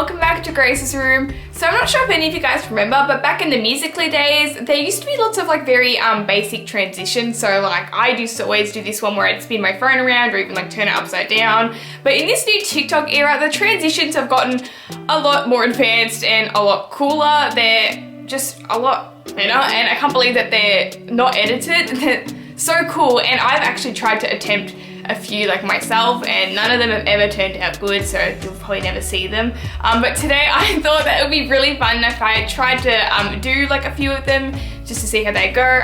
welcome back to Grace's room. So I'm not sure if any of you guys remember, but back in the Musical.ly days, there used to be lots of like very basic transitions. So like I used to always do this one where I'd spin my phone around or even like turn it upside down. But in this new TikTok era, the transitions have gotten a lot more advanced and a lot cooler. They're just a lot better, and I can't believe that they're not edited. They're so cool, and I've actually tried to attempt a few like myself, and none of them have ever turned out good, so you'll probably never see them. But today I thought that it would be really fun if I tried to do like a few of them just to see how they go.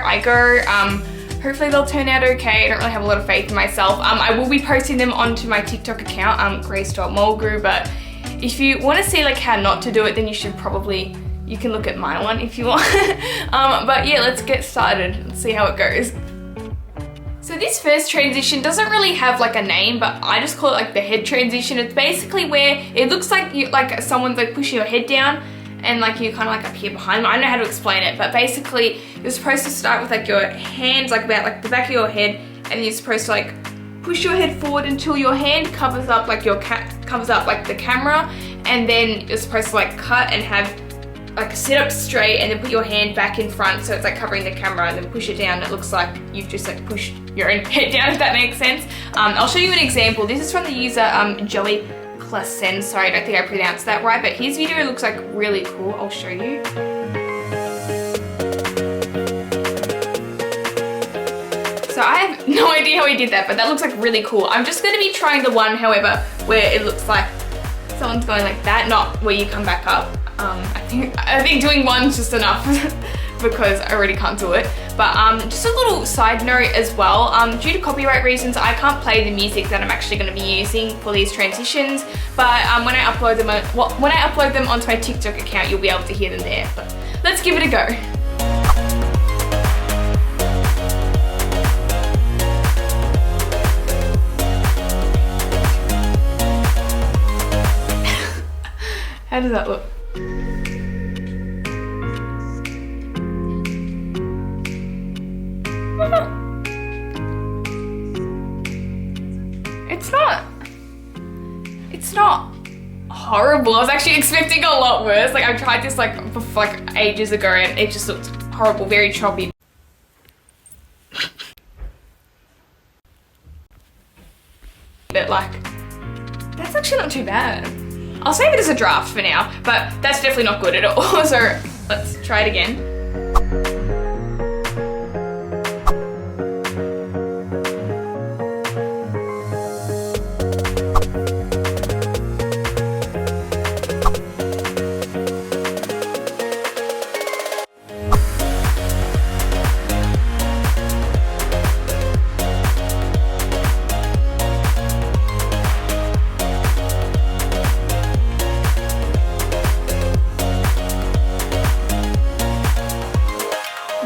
Hopefully they'll turn out okay. I don't really have a lot of faith in myself. I will be posting them onto my TikTok account, grace.mulgrew, but if you want to see like how not to do it, then you can look at my one if you want. But yeah, let's get started and see how it goes. So this first transition doesn't really have like a name, but I just call it like the head transition. It's basically where it looks like someone's like pushing your head down and like you're kind of like up here behind them. I don't know how to explain it, but basically you're supposed to start with like your hands like about like the back of your head, and you're supposed to like push your head forward until your hand covers up like the camera, and then you're supposed to like cut and have like sit up straight and then put your hand back in front so it's like covering the camera, and then push it down. It looks like you've just like pushed your own head down, if that makes sense. I'll show you an example. This is from the user Joey Classen. Sorry, I don't think I pronounced that right, but his video looks like really cool. I'll show you. So I have no idea how he did that, but that looks like really cool. I'm just going to be trying the one, however, where it looks like someone's going like that, not where you come back up. I think doing one's just enough because I already can't do it. But just a little side note as well, due to copyright reasons, I can't play the music that I'm actually going to be using for these transitions. But when I upload them onto my TikTok account, you'll be able to hear them there. But let's give it a go. How does that look? It's not horrible. I was actually expecting a lot worse. Like I tried this like ages ago and it just looked horrible, very choppy. But like, that's actually not too bad. I'll save it as a draft for now, but that's definitely not good at all. So let's try it again.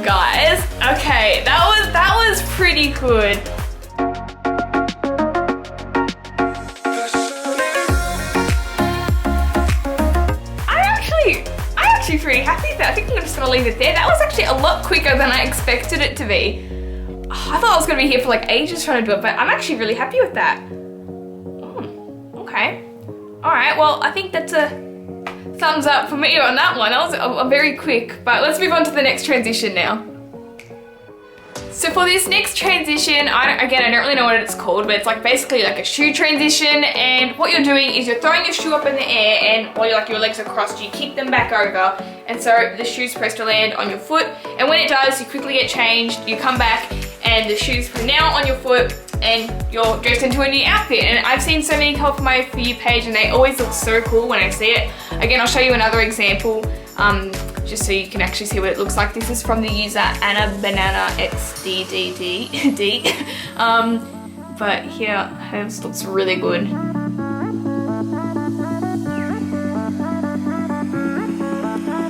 Guys, okay, that was pretty good. I'm actually pretty happy with that. I think I'm just gonna leave it there. That was actually a lot quicker than I expected it to be. I thought I was gonna be here for like ages trying to do it, but I'm actually really happy with that. Okay. All right, well, I think that's a thumbs up for me on that one. That was a very quick, but let's move on to the next transition now. So for this next transition, I don't really know what it's called, but it's like basically like a shoe transition, and what you're doing is you're throwing your shoe up in the air, and while your legs are crossed, you kick them back over, and so the shoe's supposed to land on your foot, and when it does, you quickly get changed, you come back, and the shoe's now on your foot, and you're dressed into a new outfit. And I've seen so many come off my For You page, and they always look so cool when I see it. Again, I'll show you another example, just so you can actually see what it looks like. This is from the user Anna Banana XDDD. But here, hers looks really good.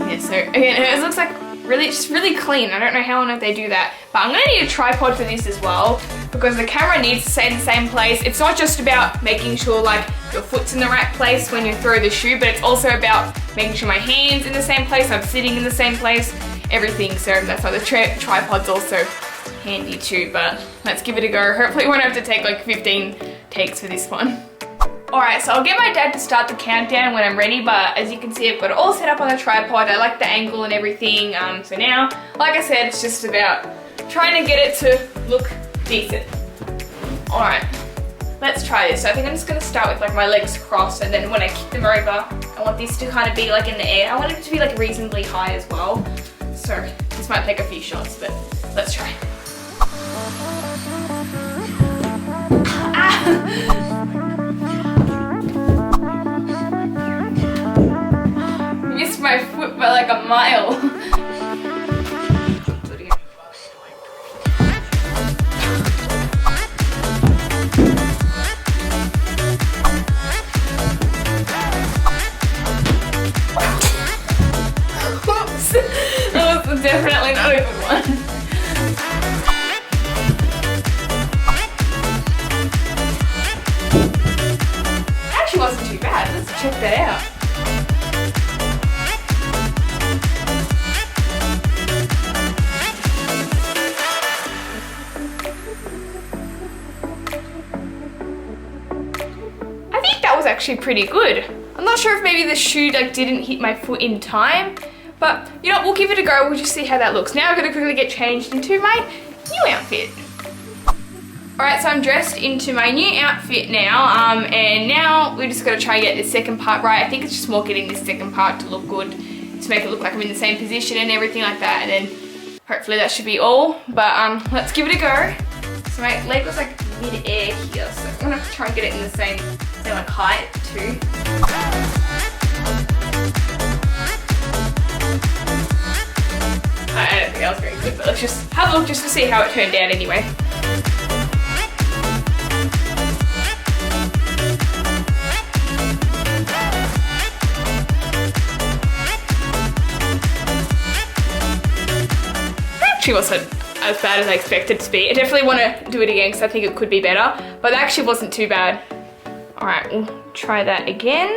Yeah, so again, hers looks like just really clean. I don't know how on earth they do that, but I'm gonna need a tripod for this as well, because the camera needs to stay in the same place. It's not just about making sure like your foot's in the right place when you throw the shoe, but it's also about making sure my hand's in the same place, I'm sitting in the same place, everything. So that's why the tripod's also handy too, but let's give it a go. Hopefully we won't have to take like 15 takes for this one. Alright, so I'll get my dad to start the countdown when I'm ready, but as you can see, I've got it all set up on the tripod. I like the angle and everything. So now, like I said, it's just about trying to get it to look decent. Alright, let's try this. So I think I'm just gonna start with like my legs crossed, and then when I kick them over, I want this to kind of be like in the air. I want it to be like reasonably high as well. So this might take a few shots, but let's try. Missed my foot by like a mile. Do it again. Oops. That was definitely not a good one. Actually wasn't too bad. Let's check that out. I think that was actually pretty good. I'm not sure if maybe the shoe like didn't hit my foot in time, but you know, we'll give it a go. We'll just see how that looks. Now I'm gonna quickly get changed into my new outfit. Alright, so I'm dressed into my new outfit now, and now we just gotta try and get this second part right. I think it's just more getting this second part to look good, to make it look like I'm in the same position and everything like that, and then hopefully that should be all. But let's give it a go. So my leg was like mid-air here, so I'm gonna have to try and get it in the same like height too. I don't think that was very good, but let's just have a look just to see how it turned out anyway. Actually wasn't as bad as I expected it to be. I definitely want to do it again because I think it could be better, but that actually wasn't too bad. Alright, we'll try that again.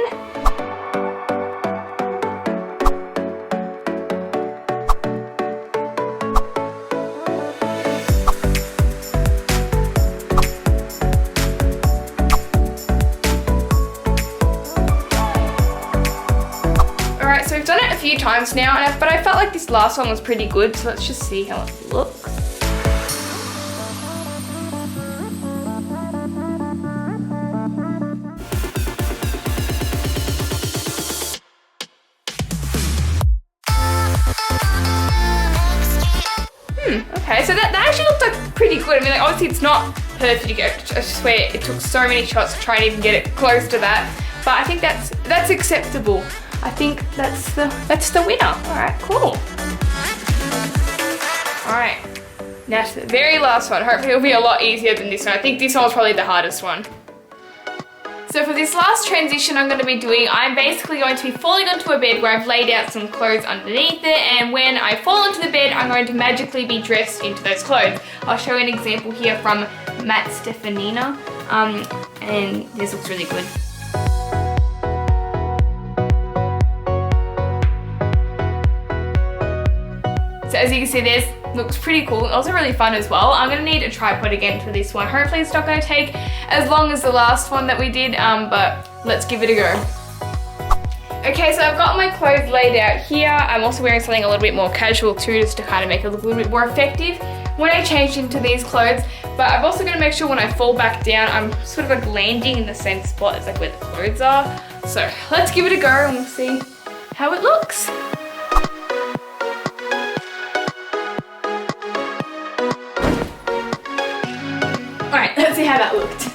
Alright, so we've done it a few times now, but I felt like this last one was pretty good, so let's just see how it looks. Okay, so that actually looked like pretty good. I mean, like obviously it's not perfect. I swear it took so many shots to try and even get it close to that, but I think that's acceptable. I think that's the winner. All right, cool. All right, now to the very last one. Hopefully it'll be a lot easier than this one. I think this one was probably the hardest one. So for this last transition I'm basically going to be falling onto a bed where I've laid out some clothes underneath it, and when I fall onto the bed, I'm going to magically be dressed into those clothes. I'll show you an example here from Matt Stefanina, and this looks really good. So as you can see, this looks pretty cool. Also really fun as well. I'm gonna need a tripod again for this one. Hopefully it's not gonna take as long as the last one that we did, but let's give it a go. Okay, so I've got my clothes laid out here. I'm also wearing something a little bit more casual too, just to kind of make it look a little bit more effective when I change into these clothes. But I'm also gonna make sure when I fall back down, I'm sort of like landing in the same spot as like where the clothes are. So let's give it a go and we'll see how it looks. Alright, let's see how that looked.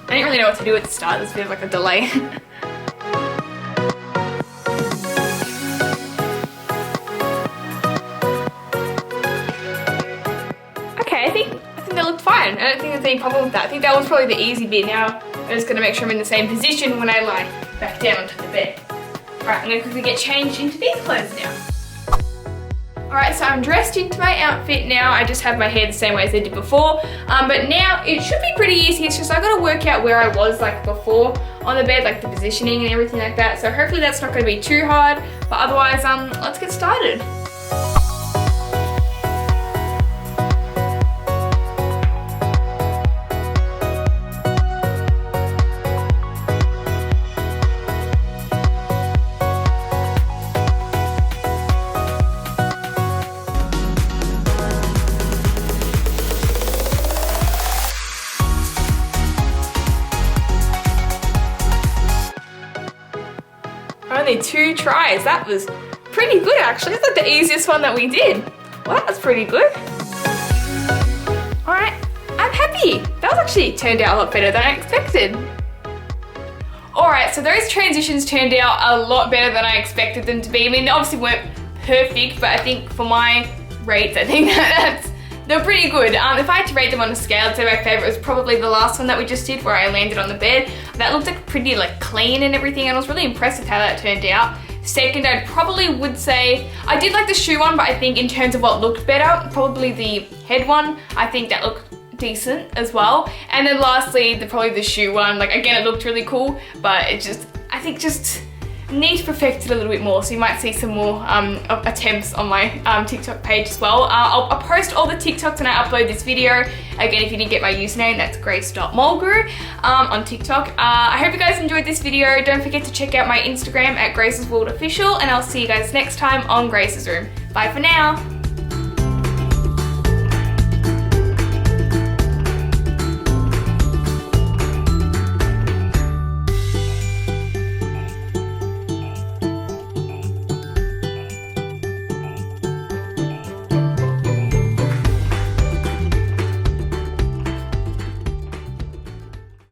I didn't really know what to do at the start. There's a bit of like a delay. Okay, I think that looked fine. I don't think there's any problem with that. I think that was probably the easy bit. Now I'm just gonna make sure I'm in the same position when I lie back down onto the bed. Alright, I'm gonna quickly get changed into these clothes now. Alright, so I'm dressed into my outfit now. I just have my hair the same way as I did before. But now it should be pretty easy. It's just I gotta work out where I was like before on the bed, like the positioning and everything like that. So hopefully that's not gonna be too hard. But otherwise, let's get started. only 2 tries. That was pretty good actually. It's like the easiest one that we did. Well, that was pretty good. All right, I'm happy. That was actually turned out a lot better than I expected. All right, so those transitions turned out a lot better than I expected them to be. I mean, they obviously weren't perfect, but I think for my rates, I think they're pretty good. If I had to rate them on a scale, I'd say my favorite was probably the last one that we just did where I landed on the bed. That looked like pretty like clean and everything, and I was really impressed with how that turned out. Second, I probably would say, I did like the shoe one, but I think in terms of what looked better, probably the head one, I think that looked decent as well. And then lastly, probably the shoe one, like again, it looked really cool, but it just, I think just need to perfect it a little bit more. So you might see some more attempts on my TikTok page as well. I'll post all the TikToks when I upload this video. Again, if you didn't get my username, that's grace.mulgrew on TikTok. I hope you guys enjoyed this video. Don't forget to check out my Instagram at Grace's World Official, and I'll see you guys next time on Grace's Room. Bye for now.